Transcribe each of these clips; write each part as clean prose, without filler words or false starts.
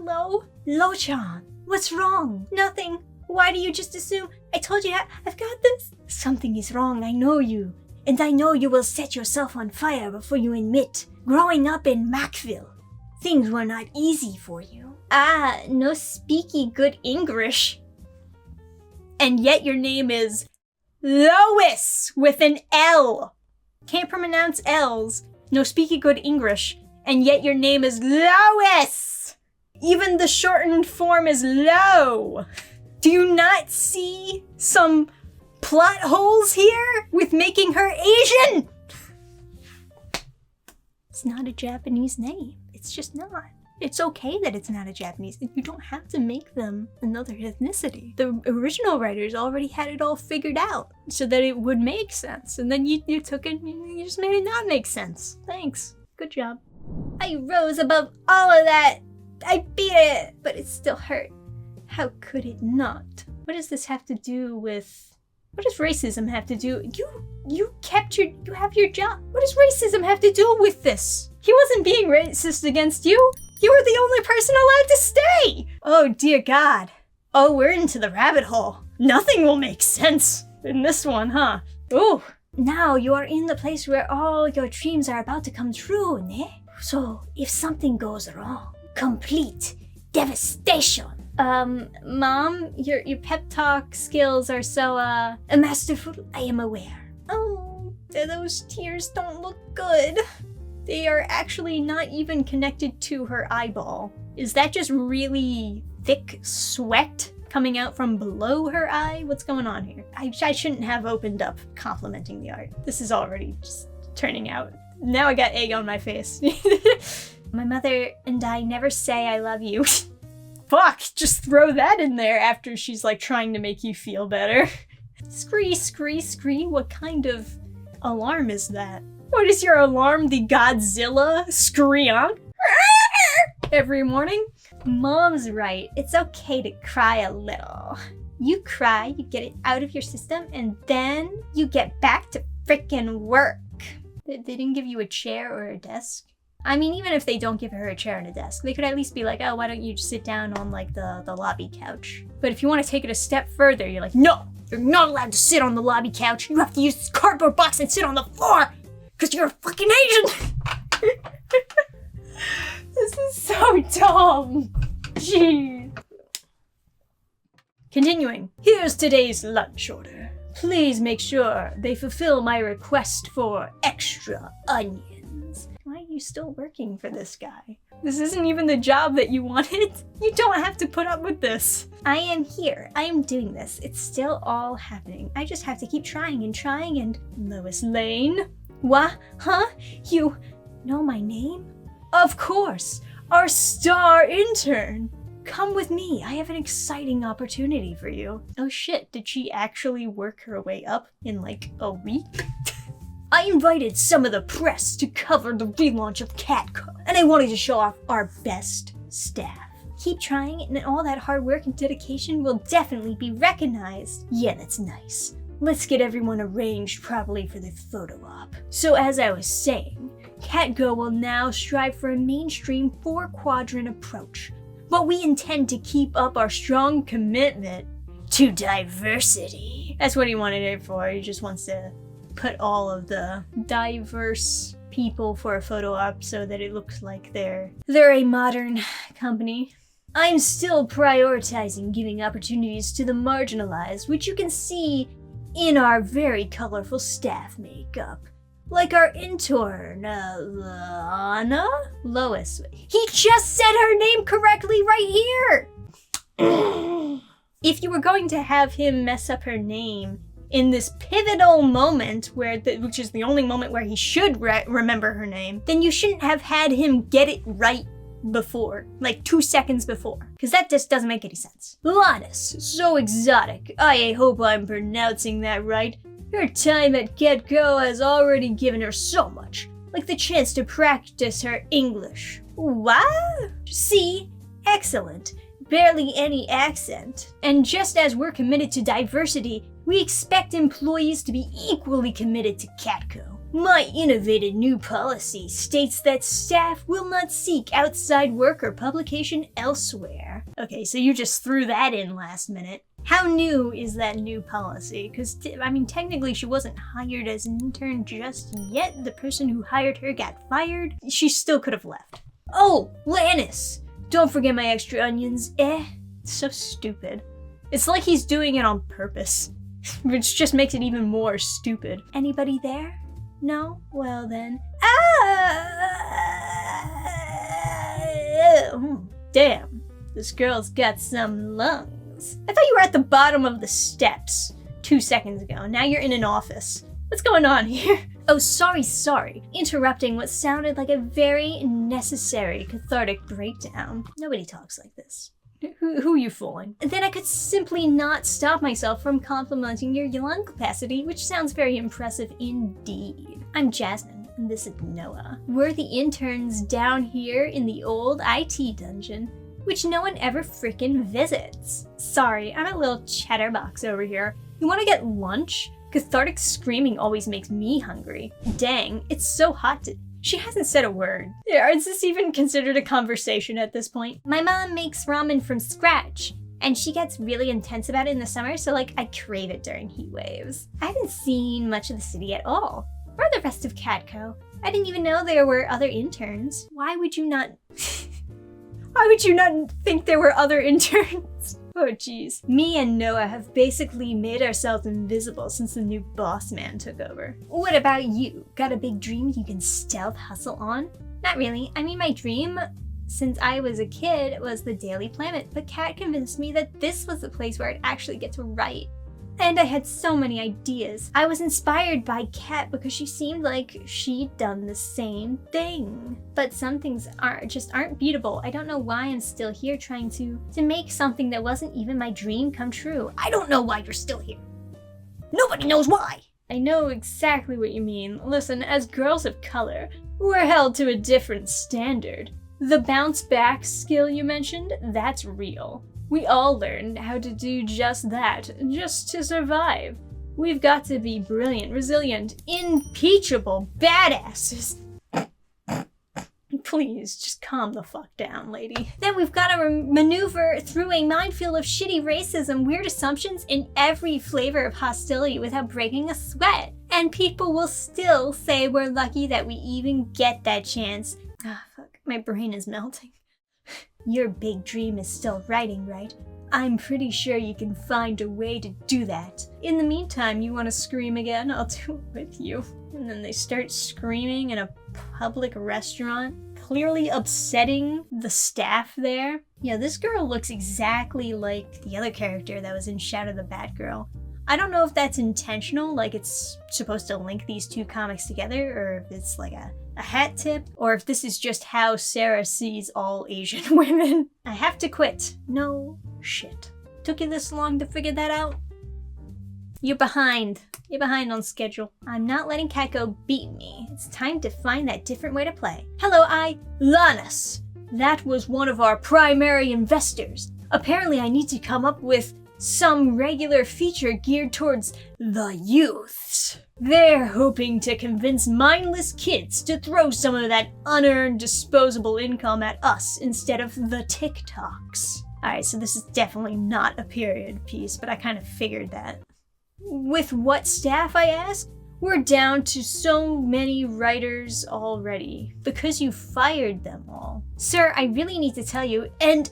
Hello? Lo-chan, what's wrong? Nothing. Why do you just assume? I told you I've got this. Something is wrong, I know you. And I know you will set yourself on fire before you admit. Growing up in Macville, things were not easy for you. No speaky good English. And yet your name is Lois with an L. Can't pronounce L's. No speaky good English. And yet your name is Lois. Even the shortened form is Lo. Do you not see some plot holes here with making her Asian? It's not a Japanese name. It's just not. It's okay that it's not a Japanese. You don't have to make them another ethnicity. The original writers already had it all figured out so that it would make sense. And then you took it and you just made it not make sense. Thanks. Good job. I rose above all of that. I beat it, but it still hurt. How could it not? What does this have to do with... What does racism have to do? You have your job. What does racism have to do with this? He wasn't being racist against you. You were the only person allowed to stay. Oh dear God. Oh, we're into the rabbit hole. Nothing will make sense in this one, huh? Ooh. Now you are in the place where all your dreams are about to come true, ne? So if something goes wrong, complete devastation. Mom, your pep talk skills are so, masterful, I am aware. Oh, those tears don't look good. They are actually not even connected to her eyeball. Is that just really thick sweat coming out from below her eye? What's going on here? I shouldn't have opened up complimenting the art. This is already just turning out. Now I got egg on my face. My mother and I never say I love you. Fuck, just throw that in there after she's like trying to make you feel better. Scree, scree, scree, what kind of alarm is that? What is your alarm, the Godzilla scream every morning? Mom's right, it's okay to cry a little. You cry, you get it out of your system, and then you get back to frickin' work. They didn't give you a chair or a desk? I mean, even if they don't give her a chair and a desk, they could at least be like, oh, why don't you just sit down on like the lobby couch? But if you want to take it a step further, you're like, no, you're not allowed to sit on the lobby couch. You have to use this cardboard box and sit on the floor because you're a fucking Asian. This is so dumb. Jeez. Continuing. Here's today's lunch order. Please make sure they fulfill my request for extra onions. Why are you still working for this guy? This isn't even the job that you wanted. You don't have to put up with this. I am here. I am doing this. It's still all happening. I just have to keep trying and Lois Lane? What? Huh? You know my name? Of course. Our star intern. Come with me. I have an exciting opportunity for you. Oh shit, did she actually work her way up in like a week? I invited some of the press to cover the relaunch of Catco, and I wanted to show off our best staff. Keep trying, and all that hard work and dedication will definitely be recognized. Yeah, that's nice. Let's get everyone arranged properly for the photo op. So as I was saying, Catco will now strive for a mainstream 4-quadrant approach, but we intend to keep up our strong commitment to diversity. That's what he wanted it for. He just wants to put all of the diverse people for a photo op so that it looks like they're a modern company. I'm still prioritizing giving opportunities to the marginalized, which you can see in our very colorful staff makeup. Like our intern, Lana? Lois. He just said her name correctly right here! If you were going to have him mess up her name in this pivotal moment, which is the only moment where he should remember her name, then you shouldn't have had him get it right before, like 2 seconds before, because that just doesn't make any sense. Lannis, so exotic. I hope I'm pronouncing that right. Her time at Catco has already given her so much, like the chance to practice her English. What? See? Excellent. Barely any accent. And just as we're committed to diversity, we expect employees to be equally committed to Catco. My innovative new policy states that staff will not seek outside work or publication elsewhere. Okay, so you just threw that in last minute. How new is that new policy? Because, technically she wasn't hired as an intern just yet. The person who hired her got fired. She still could have left. Oh, Lannis! Don't forget my extra onions, eh? So stupid. It's like he's doing it on purpose, which just makes it even more stupid. Anybody there? No? Well then. Damn, this girl's got some lungs. I thought you were at the bottom of the steps 2 seconds ago. Now you're in an office. What's going on here? Oh, sorry. Interrupting what sounded like a very necessary cathartic breakdown. Nobody talks like this. Who are you fooling? Then I could simply not stop myself from complimenting your lung capacity, which sounds very impressive indeed. I'm Jasmine, and this is Noah. We're the interns down here in the old IT dungeon, which no one ever frickin' visits. Sorry, I'm a little chatterbox over here. You wanna get lunch? Cathartic screaming always makes me hungry. Dang, it's so hot to— She hasn't said a word. Is this even considered a conversation at this point? My mom makes ramen from scratch, and she gets really intense about it in the summer, so I crave it during heat waves. I haven't seen much of the city at all, or the rest of Catco. I didn't even know there were other interns. Why would you not think there were other interns? Oh jeez. Me and Noah have basically made ourselves invisible since the new boss man took over. What about you? Got a big dream you can stealth hustle on? Not really. My dream since I was a kid was the Daily Planet, but Kat convinced me that this was the place where I'd actually get to write. And I had so many ideas. I was inspired by Kat because she seemed like she'd done the same thing. But some things aren't beatable. I don't know why I'm still here trying to make something that wasn't even my dream come true. I don't know why you're still here. Nobody knows why. I know exactly what you mean. Listen, as girls of color, we're held to a different standard. The bounce back skill you mentioned, that's real. We all learned how to do just that, just to survive. We've got to be brilliant, resilient, impeachable badasses. Please, just calm the fuck down, lady. Then we've got to maneuver through a minefield of shitty racism, weird assumptions, and every flavor of hostility without breaking a sweat. And people will still say we're lucky that we even get that chance. Ah, fuck, my brain is melting. Your big dream is still writing, right? I'm pretty sure you can find a way to do that. In the meantime, you want to scream again? I'll do it with you. And then they start screaming in a public restaurant, clearly upsetting the staff there. Yeah, this girl looks exactly like the other character that was in Shadow the Batgirl. I don't know if that's intentional, like it's supposed to link these two comics together, or if it's like a hat tip, or if this is just how Sarah sees all Asian women. I have to quit. No shit. Took you this long to figure that out? You're behind. You're behind on schedule. I'm not letting Catco beat me. It's time to find that different way to play. Hello, Lannis. That was one of our primary investors. Apparently I need to come up with some regular feature geared towards the youths. They're hoping to convince mindless kids to throw some of that unearned disposable income at us instead of the TikToks. Alright, so this is definitely not a period piece, but I kind of figured that. With what staff, I asked? We're down to so many writers already, because you fired them all. Sir, I really need to tell you, and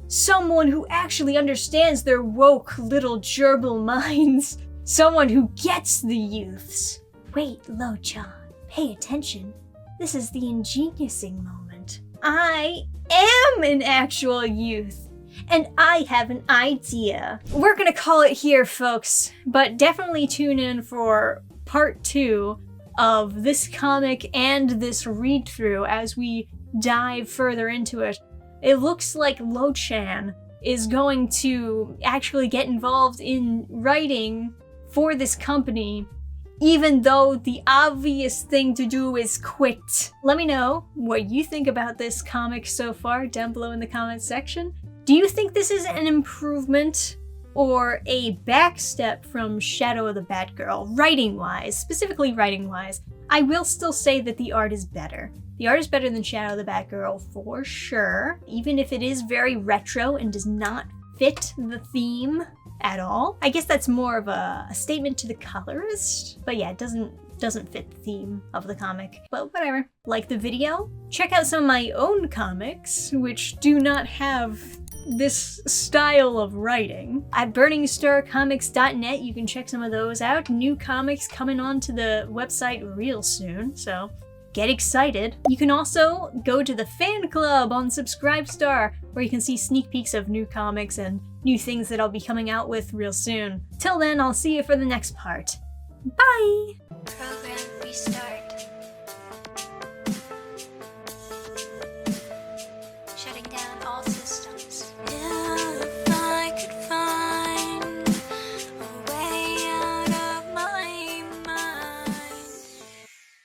someone who actually understands their woke little gerbil minds. Someone who gets the youths. Wait, Lo-chan, pay attention. This is the ingeniousing moment. I am an actual youth, and I have an idea. We're gonna call it here, folks, but definitely tune in for part 2 of this comic and this read-through as we dive further into it. It looks like Lo-chan is going to actually get involved in writing for this company, even though the obvious thing to do is quit. Let me know what you think about this comic so far down below in the comments section. Do you think this is an improvement or a backstep from Shadow of the Batgirl, writing-wise, specifically writing-wise. I will still say that the art is better. The art is better than Shadow of the Batgirl for sure, even if it is very retro and does not fit the theme at all. I guess that's more of a statement to the colorist, but yeah, it doesn't fit the theme of the comic, but whatever. Like the video? Check out some of my own comics, which do not have this style of writing. At burningstarcomics.net, you can check some of those out. New comics coming onto the website real soon, so get excited. You can also go to the fan club on Subscribestar, where you can see sneak peeks of new comics and new things that I'll be coming out with real soon. Till then, I'll see you for the next part. Bye! Program restart.